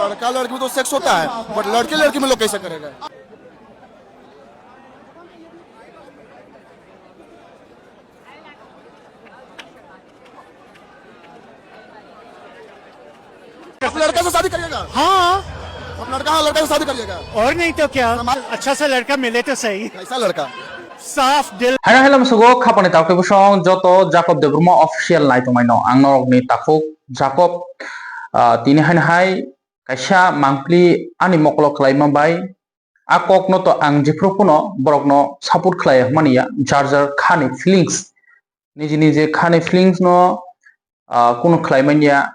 लड़का लड़की में तो सेक्स होता है, बट लड़के लड़की में लोग कैसे करेगा? आप लड़का से शादी करिएगा? हाँ, आप लड़का से शादी करिएगा? और नहीं तो क्या, अच्छा सा लड़का मिले तो सही, कैसा लड़का? साफ दिल। Hanya hello musugo kapani takke busong joto Jacob de Brumo official night mai no ang norok ni takuk Jacob tini hai kaisa Mangpili ani moklok klaima bai akok no to ang jifrupuno borok no support khlai mania jar khani feelings niji nije khani feelings no kuno klaimania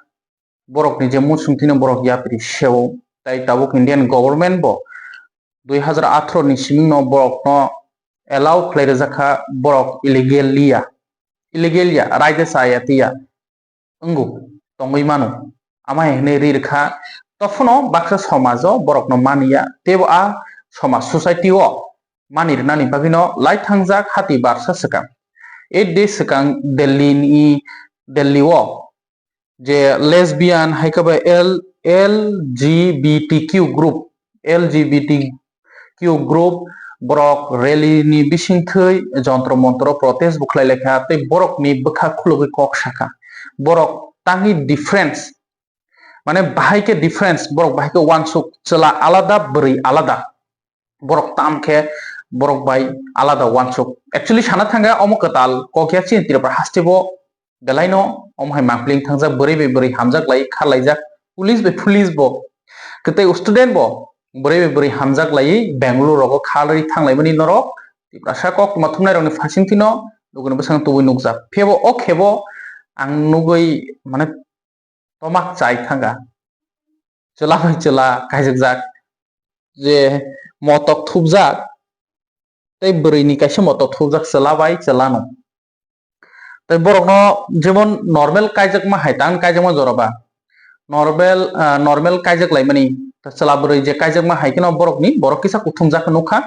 borok ni je musungtino borok yapri sewo tai tabuk Indian government bo 2018 ni siming no borok no allow khlaire jakha borok illegalia raide sayatia ungu tongoi manu amai hne rirkha tofono baksa somajo borok no mania tebo a somaj society o manir nani bagino lai thangjak hati barsa sakam 8 days sakang delhi o je lesbian haikaba lgbtq group borok rally ni bisingthai jontro montro protest buklai lekha tei borok ni bukha khulugui kok saka borok tangi difference mane bahai ke difference borok bahai ke wansuk chela alada beri alada borok tamkhe borok bai alada wansuk actually sana thanga omokatal kokya chin tirpa Hasteo belaino omhai Mangpili thangja beri hamjak lai khalaijak police bo kete student bo beri hamjak lai Bangalore rogo khalai thanglai mani norok Tiprasa kok mathumnai rokni fasingtino nuguni besang tubui nugjak phebo o khebo ang nugui mane tomak chai thanga chela kaijak je motok thubjak tei beri ni kaisa motok thubjak chelabai chelano tei borok no jemon normal kaijak ma haitang kaijak ma joraba normal kaijak lai mani chela beri je kaijak ma haikino borok kisa kuthungjak nukha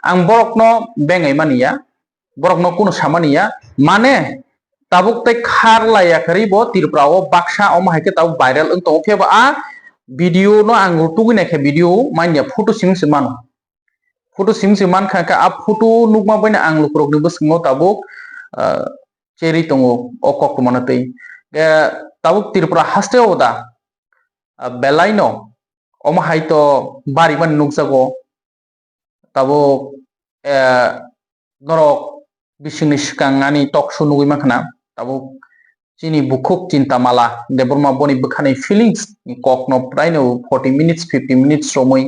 ang borok no bengai mania borok no kuno samania mane tabuk tei khar laya khari bo tirprao baksa oma haike tabuk viral ungto pheba a video no ang tugui nakhe video mania photo simse man kha a photo nukma baina ang lukrok ni bwskango tabuk cherry tongo okok manatei tabuk tirpura Hasteo da belaino oma haito bari man nukjago tabuk norok bisingni sikangani talkshow nugui makhana tabuk chini bukhuk cinta mala deborma boni bukhani feelings kok no praino 40 minutes 50 minutes somoi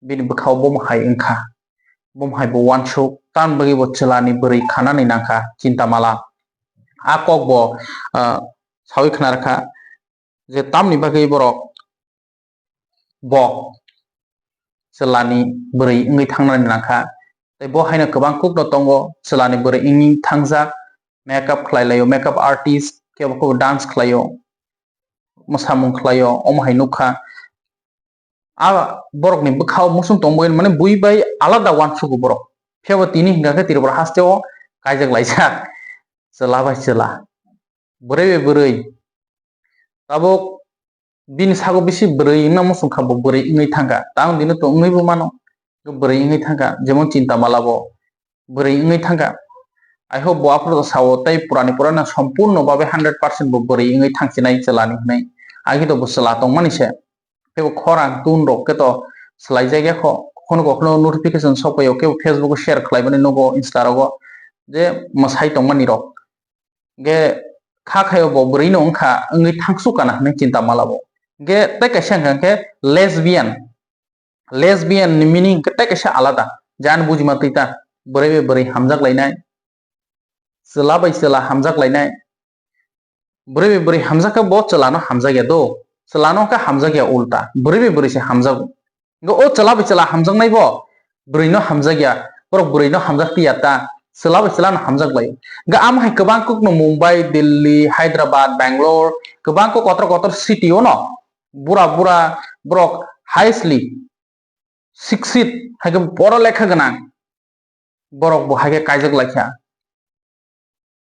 bini bukhau bom hai engkha bom hai bo wansho tan bagi bo chelani beri khanani nangkha cinta mala a kok bo sawi khana rakha je tamni bagi borok bo chelani beri ngai thangnani nangkha tei bo haina kwbang kuk no tongo chelani beri ingi thangjak makeup khlailayo makeup artist kebo dance khlaio mosamung khlaio omhai nukha a borok ni bukhao musung tongboin mane bui bai alada wansugo borok phebo tini hingga ke tirpura Hasteo kaijak laijak chela beri tabuk bini sago bisi beri na musung khabo beri ingai thanga tang dino to ngai bo mano beri ingai thanga jemon cinta malabo beri ingai thanga I hope bo upload sawo tai purana sampurno babe 100% bo beri ingai thangchinai chelani hnai agi to bo chela tong manise phebo khorang tun rok ke to slai jaiga kono notification sopayo ke Facebook share khlaibani nogo Insta rogo je masai tong mani rok ge kha khayo bo beri no ongkha ngai thangsu kana hnai cinta malabo ge tai kaisa ke lesbian ni meaning ke tai kaisa alada jan bujima tita beri hamjak lainai chela hamjak lainai beri hamjak bo chelano hamjak do chelano ka hamjak ya ulta beri se hamjak go o chela hamjak nai bo beri no hamjak ya borok beri no hamjak tiyata chela no hamjak lai ga am hai kwbang kuk no Mumbai Delhi Hyderabad Bangalore kwbang ko kotor city o no bura borok highly siksit haike boro lekha ganang borok bo haike kaijak laikha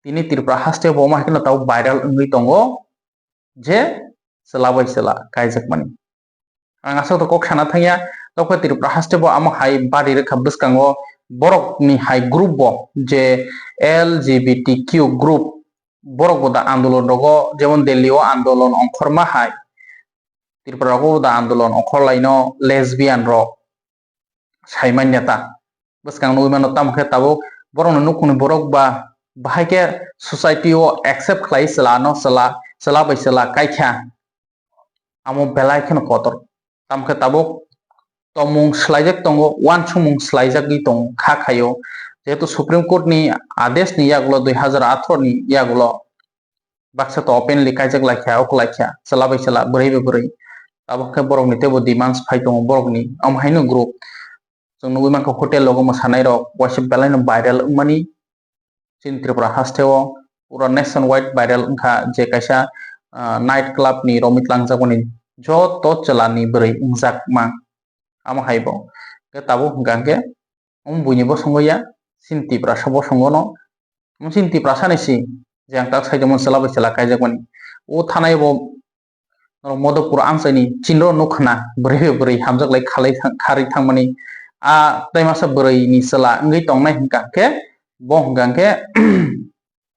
tini tirpura Hasteo bo ma haike no tau viral ungui tongo je chela kaijak mani आं आसा तो कक साना थांया तक त्रिपुरा हास्टेव आम high बारी रेखा बसकांगो borok ni hai group bo je LGBTQ group borok boda andolon rogo jemon Delhi o andolon ongkhorma hai Tripura ko boda andolon ongkhorlaino lesbian rok saimanyata bwskang nugui mano tamkhe tabuk borok no nukuni borok ba bahai ke society o accept khlai sela no sela bai sela kaikha amo belai kheno kotor tamkhe tabuk tomung slaijak tongo one chumung slaijak gi tong kha khayo jehetu supreme court ni adesh ni yagulo 2018 ni yagulo baksa to openly kaijak laikha ok laikha sela bai sela brai brai abo khe borok ni tebo demands phai tongo borok ni am haino group jong nugui manka hotel logo mosanai rok waisa belai no viral mani chin Tripura Hasteo pura nationwide viral ongkha je kaisa night club ni romit langjak ni joto chelani brai ungjak ma amo haibo ke tabo hingkangke buini bo songoya sinti prasa bo songono sinti prasa ni si jang tak sai jamon sela bai sela kaijak mani o thanai bo modopur amsani chinro nukhna brai hamjak lai khalai khari thangmani a taimasa brai ni sela ngai tongnai hingkangke bo hingkangke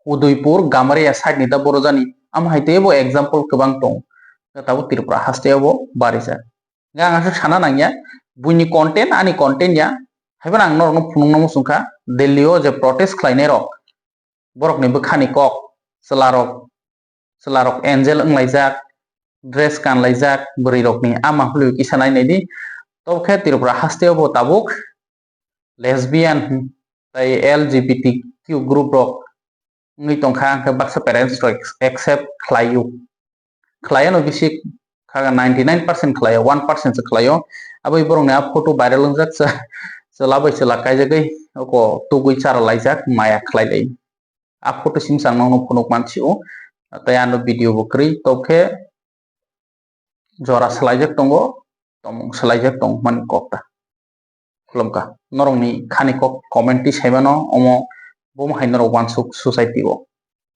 Udaipur Gamariya side ni da borojani am haite bo example kwbang tong tabo Tripura Hasteo bo barisa gang asu sana nangya buini content ani content ya haiban ang norno phunungno musungkha Delhi o je protest khlainai rok borok ni bkhani kok selarok angel nglaijak dress kan laijak buri rok ni ama hulu kisanai naidi to khe Tripura Hasteo bo tabuk lesbian tai LGBTQ group rok ngi tongkha ke baksa parents rok accept khlayu khlaiano bisi khaga 99% khlayo 1% se khlayo abai borong na photo viral ongjak sela bai sela kaijagai ko tugui chara laijak maya khlai dei a photo simsang no phonok manchi o tai ano video bo kri tokhe jora selaijak tongo tomong selaijak tong man kokta khulomka norong ni khani kok comment ti saibano omo bom hainaro wansuk society o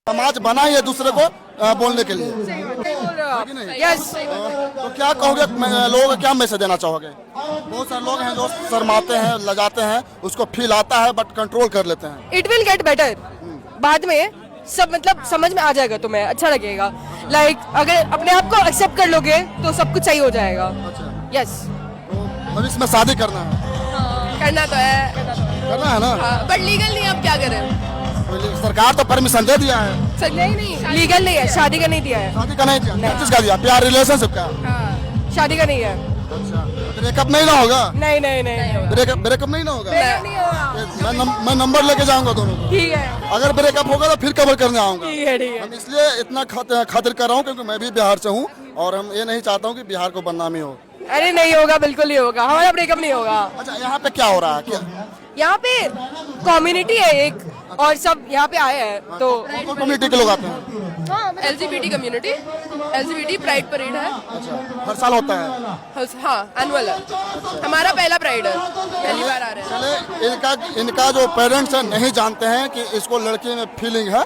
समाज बना ही है दूसरे को बोलने के लिए yes तो क्या कहोगे लोगों को क्या मैसेज देना चाहोगे बहुत सारे लोग हैं जो शर्माते हैं लजाते हैं उसको फील आता है बट कंट्रोल कर लेते हैं इट विल गेट बेटर बाद में सब मतलब समझ में आ जाएगा तुम्हें अच्छा लगेगा लाइक अगर अपने आप को एक्सेप्ट कर लोगे तो सब कुछ सही हो जाएगा यस भविष्य में शादी करना है करना तो है करना है ना बट लीगल नहीं अब क्या करें सरकार तो परमिशन दे दिया है सर नहीं लीगल नहीं है शादी का नहीं दिया है शादी का नहीं दिया किसका दिया प्यार रिलेशनशिप का शादी का नहीं है अच्छा ब्रेकअप नहीं ना होगा नहीं नहीं नहीं ब्रेकअप नहीं ना होगा मैं नंबर लेके जाऊंगा दोनों को ठीक है अगर ब्रेकअप होगा तो फिर कवर करने आऊंगा ठीक है ठीक है हम इसलिए इतना खातिर कर रहा हूँ क्योंकि मैं भी बिहार से हूँ और हम ये नहीं चाहता हूँ कि बिहार को बदनामी हो अरे नहीं होगा बिल्कुल नहीं होगा हमारा ब्रेकअप नहीं होगा अच्छा यहाँ पे क्या हो रहा है क्या यहाँ पे कम्युनिटी है एक और सब यहाँ पे आए हैं तो कम्युनिटी के लोग आते हैं LGBT community LGBT pride parade है अच्छा हर साल होता है हाँ एनुअल है हमारा पहला प्राइड है पहली बार आ रहे हैं चले इनका जो पेरेंट्स है नहीं जानते हैं कि इसको लड़की में फीलिंग है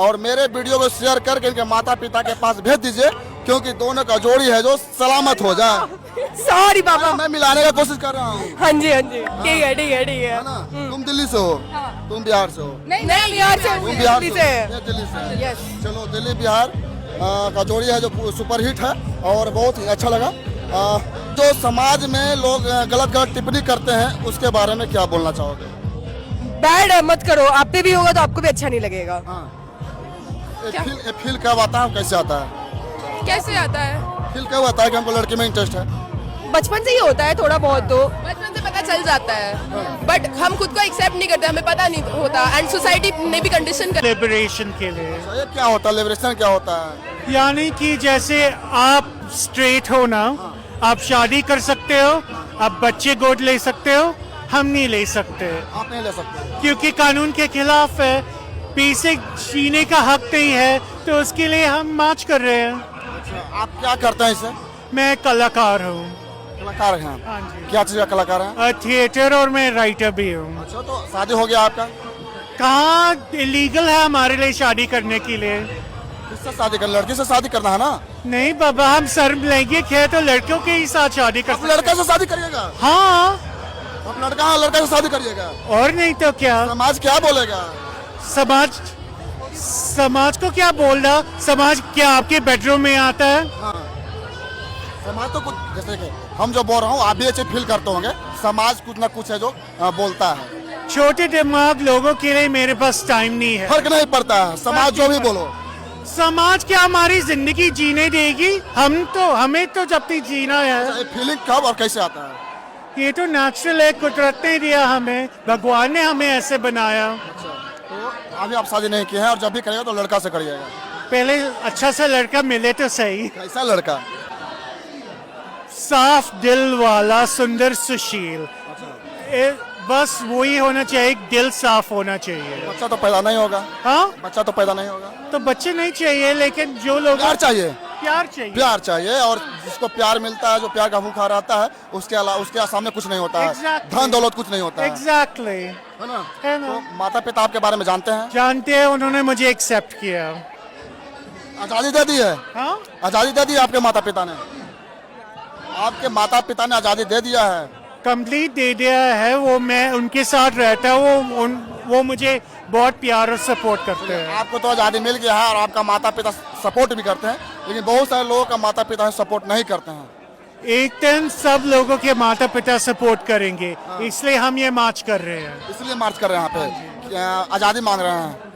और मेरे वीडियो को शेयर करके इनके माता पिता के पास भेज दीजिए क्योंकि दोनों का जोड़ी है जो सलामत हो जाए सॉरी पापा मैं मिलाने का कोशिश कर रहा हूँ हाँ जी ठीक है ठीक है ठीक है है ना तुम दिल्ली से हो तुम बिहार से हो नहीं बिहार से तुम बिहार दिल्ली से से हो? ये दिल्ली से यस चलो दिल्ली बिहार का जोड़ी है जो सुपर हिट है और बहुत ही अच्छा लगा जो समाज में लोग गलत टिप्पणी करते हैं उसके बारे में क्या बोलना चाहोगे बैड मत करो आप पे भी होगा तो आपको भी अच्छा नहीं लगेगा हाँ ये फील कब आता है कैसे आता है कैसे आता है फील कब आता है कि हमको लड़की में इंटरेस्ट है बचपन से ही होता है थोड़ा बहुत तो बचपन से पता चल जाता है बट हम खुद को एक्सेप्ट नहीं करते हमें पता नहीं होता एंड सोसाइटी ने भी कंडीशन कर लिबरेशन के लिए तो ये क्या होता है लिबरेशन क्या होता है यानी कि जैसे आप स्ट्रेट हो ना आप शादी कर सकते हो आप बच्चे गोद ले सकते हो हम नहीं ले सकते आप नहीं ले सकते क्योंकि कानून के खिलाफ है बेसिक जीने का हक नहीं है तो उसके लिए हम मार्च कर रहे हैं अच्छा आप क्या करते हैं इसे मैं कलाकार हूँ कलाकार हैं हाँ जी क्या चीज का कलाकार हैं थिएटर और मैं राइटर भी हूँ अच्छा तो शादी हो गया आपका कहाँ इलीगल है हमारे लिए शादी करने के लिए किससे शादी करना? लड़की से शादी करना है ना? नहीं बाबा, हम सर लैंगिक है तो लड़कियों के ही साथ शादी कर आप लड़के से शादी करिएगा? हाँ, आप लड़का से शादी करिएगा? और नहीं तो क्या। समाज क्या बोलेगा? समाज को क्या बोल रहा? समाज क्या आपके बेडरूम में आता है? हाँ। समाज तो कुछ, जैसे कि हम जो बोल रहा हूँ आप भी अच्छे फील करते होंगे, समाज कुछ ना कुछ है जो बोलता है। छोटे दिमाग लोगों के लिए मेरे पास टाइम नहीं है। फर्क नहीं पड़ता है, समाज जो भी बोलो। समाज क्या हमारी जिंदगी जीने देगी? हमें तो जब तक जीना है। फीलिंग कब और कैसे आता है? ये तो नेचुरल है, कुदरत ने दिया हमें, भगवान ने हमें ऐसे बनाया। तो अभी आप शादी नहीं की है और जब भी करिएगा तो लड़का से करिएगा? पहले अच्छा सा लड़का मिले तो सही। कैसा लड़का? साफ दिल वाला, सुंदर, सुशील, बस वही होना चाहिए। दिल साफ होना चाहिए। बच्चा तो पैदा नहीं होगा? हाँ, बच्चा तो पैदा नहीं होगा तो बच्चे नहीं चाहिए, लेकिन जो लोग प्यार चाहिए। प्यार चाहिए। प्यार चाहिए, और जिसको प्यार मिलता है, जो प्यार का भूखा रहता है, उसके अलावा उसके सामने कुछ नहीं होता है। Exactly. धन दौलत कुछ नहीं होता है। एग्जैक्टली, है ना? है ना? तो माता पिता आपके बारे में जानते हैं? जानते हैं, उन्होंने मुझे एक्सेप्ट किया। आजादी दे दी है? हाँ, आजादी दे दी आपके माता पिता ने? आपके माता पिता ने आजादी दे दिया है? कंप्लीट दे दिया है। वो मैं उनके साथ रहता हूँ, वो मुझे बहुत प्यार और सपोर्ट करते हैं। आपको तो आजादी मिल गया है और आपका माता पिता सपोर्ट भी करते हैं, लेकिन बहुत सारे लोगों का माता पिता सपोर्ट नहीं करते हैं। एक दिन सब लोगों के माता पिता सपोर्ट करेंगे, इसलिए हम ये मार्च कर रहे हैं। इसलिए मार्च कर रहे हैं यहाँ पे, आजादी मांग रहे हैं।